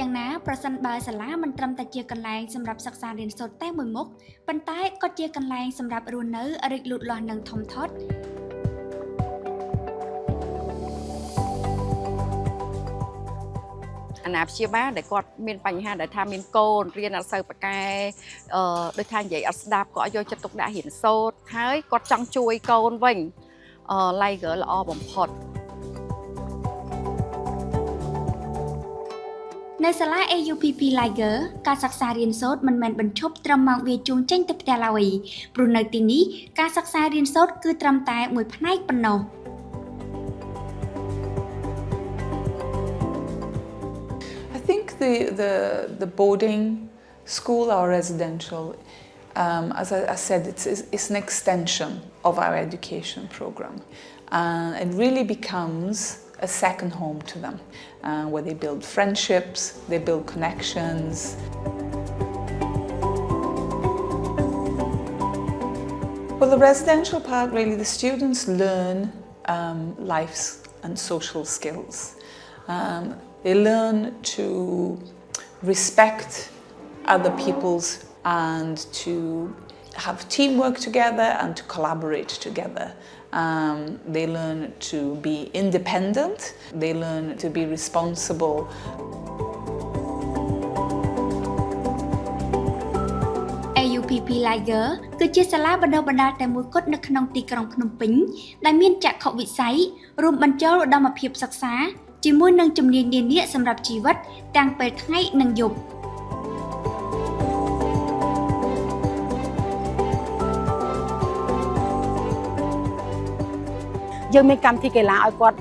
យ៉ាងណាប្រសិនបើសាលាមិនត្រឹមតែជាកន្លែងសម្រាប់សិក្សារៀនសូត្រតែមួយមុខប៉ុន្តែក៏ជាកន្លែងសម្រាប់រស់នៅរីកលូតលាស់និងធំធាត់អាណាព្យាបាលដែលគាត់មានបញ្ហាដែលថាមានកូនរៀនអត់សូវប៉ាកែដូចថានិយាយអត់ស្ដាប់ក៏យកចិត្តទុកដាក់រៀនសូត្រហើយគាត់ចង់ជួយកូនវិញLiger ល្អបំផុតនៅសាលា AUPP Liger ការសិក្សារៀនសូត្រមិនមែនបញ្ឈប់ត្រឹមម៉ោងវាជូនចេញទៅផ្ទះឡើយព្រោះនៅទីនេះការសិក្សារៀនសូត្រគឺត្រឹមតែមួយផ្នែកប៉ុណ្ណោះI think the boarding school or residential, as I said, it's an extension of our education program. It really becomes a second home to them, where they build friendships, they build connections. For the residential part, really, the students learn life's and social skills. They learn to respect other people's and to have teamwork together and to collaborate together. They learn to be independent. They learn to be responsible. AUPP Liger គឺជាសាលាបណ្ដុះបណ្ដាលតែមួយគត់នៅក្នុងទីក្រុងភ្នំពេញដែលមានចក្ខុវិស័យរួមបញ្ចូលឧត្តមភាពសិក្សាជាមួយនឹងជំនាញនានាសម្រាប់ជីវិតទាំងពេលថ្ងៃនិងយប់យើងមានកម្មវិធីកីឡាឲ្យគាត់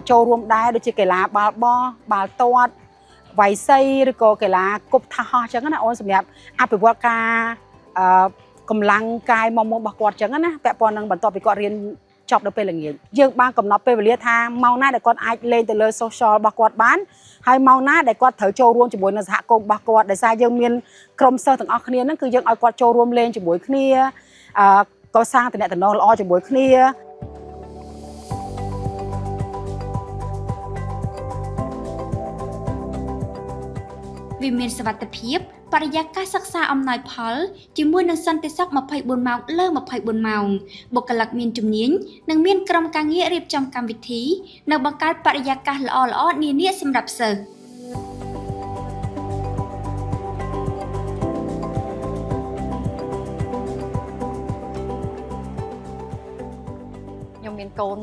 ចូលរួមដែរដូចជាកីឡាបាល់បោះបាល់ទាត់វាយសីឬក៏កីឡាគប់ថាសហោះអញ្ចឹងណាអូនសម្រាប់អភិវឌ្ឍការកម្លាំងកាយមុំរបស់គាត់អញ្ចឹងណាពាក់ព័ន្ធនឹងបន្ទាប់ពីគាត់រៀនចប់នៅពេលល្ងាចយើងបានកំណត់ពេលវេលាថាម៉ោងណាដែលគាត់អាចលេងទៅលើ social របស់គាត់បានហើយម៉ោងណាដែលគាត់ត្រូវចូលរួមជាមួយនឹងសហគមន៍របស់គាត់ដោយសារយើងមានក្រុមសិស្សទាំងអស់គ្នាហ្នឹងគឺយើងឲ្យគាត់ចូលរួមលេងជាមួយគ្នាកសាងទំនាក់ទំនងល្អជាមួយគ្នាវាមានសុវត្ថិភាពបរិយាកាសសិក្សាអំណោយផលជាមួយនឹងសន្តិសុខ24ម៉ោងលើ24ម៉ោងបុគ្គលិកមានជំនាញនិងមានក្រុមការងាររៀបចំកម្មវិធីនិងបង្កើតបរិយាកាសល្អៗនានាសម្រាប់សិស្សមានកូន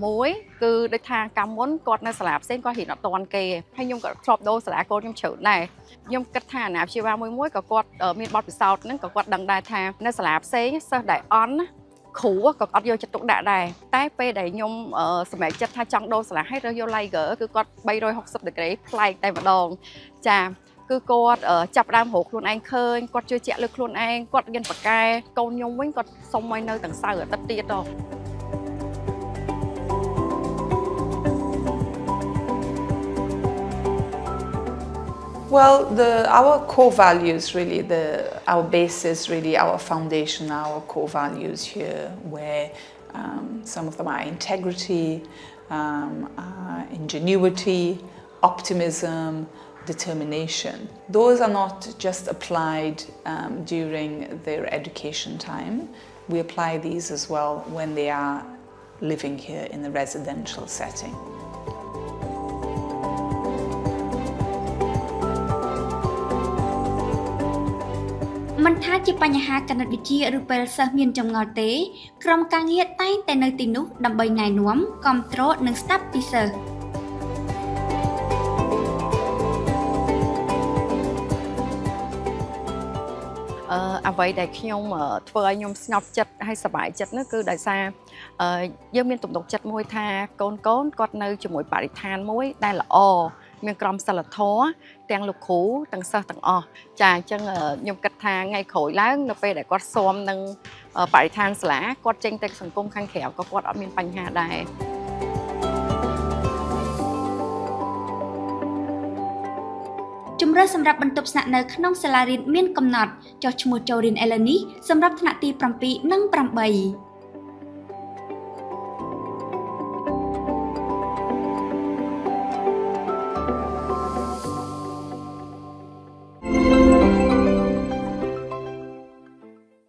មួយគឺដូចថាកម្មមុនគាត់នៅសាលាផ្សេងគាត់រៀនអត់ទាន់គេហើយខ្ញុំក៏ធ្លាប់ដូរសាលាកូនខ្ញុំច្រើនដែរខ្ញុំគិតថាអាណាព្យាបាលមួយក៏គាត់មានបទពិសោធន៍ហ្នឹងក៏គាត់ដឹងដែរថានៅសាលាផ្សេងសិស្សដែលអន់គ្រូក៏អត់យកចិត្តទុកដាក់ដែរតែពេលដែលខ្ញុំសម្រេចចិត្តថាចង់ដូរសាលាឲ្យរើសយក Liger គឺគាត់360 degree ប្លែកតែម្ដងចាគឺគាត់ចាប់ដើមរកខ្លួនឯងឃើញគាត់ជឿជាក់លើខ្លួនឯងគាត់រៀនប៉ាកែកូនខ្ញុំវិញគាត់សុំឲ្យនៅទាំងសៅរ៍អាទិត្យទៀតទៅWell, our core values really, our basis really, our foundation, our core values here, where some of them are integrity, ingenuity, optimism, determination. Those are not just applied during their education time. We apply these as well when they are living here in the residential setting.មិនថាជាបញ្ហាគណិតវិទ្យាឬពេលសិស្សមានចម្ងល់ទេក្រុមការងារតែងតែនៅទីនោះដើម្បីណែនាំគាំទ្រនិងស្ដាប់ពីសិស្សអ្វីដែលខ្ញុំធ្វើឲ្យខ្ញុំស្ងប់ចិត្តហើយសប្បាយចិត្តនោះគឺដោយសារយើងមានទំនុកចិត្តមួយថាកូនគាត់នៅជាមួយបរិស្ថានមួយដែលល្អមានក្រមសីលធម៌ទាំងលោកគ្រូទាំងសិស្សទាំងអស់ចាអញ្ចឹងខ្ញុំគិតថាថ្ងៃក្រោយឡើងនៅពេលដែលគាត់ស៊ាំនឹងបរិស្ថានសាលាគាត់ចេញទៅសង្គមខាងក្រៅក៏គាត់អត់មានបញ្ហាដែរជំរឿនសម្រាប់បន្ទប់ស្នាក់នៅក្នុងសាលារៀនមានកំណត់ចុះឈ្មោះចូលរៀនឥឡូវនេះសម្រាប់ថ្នាក់ទី7និង8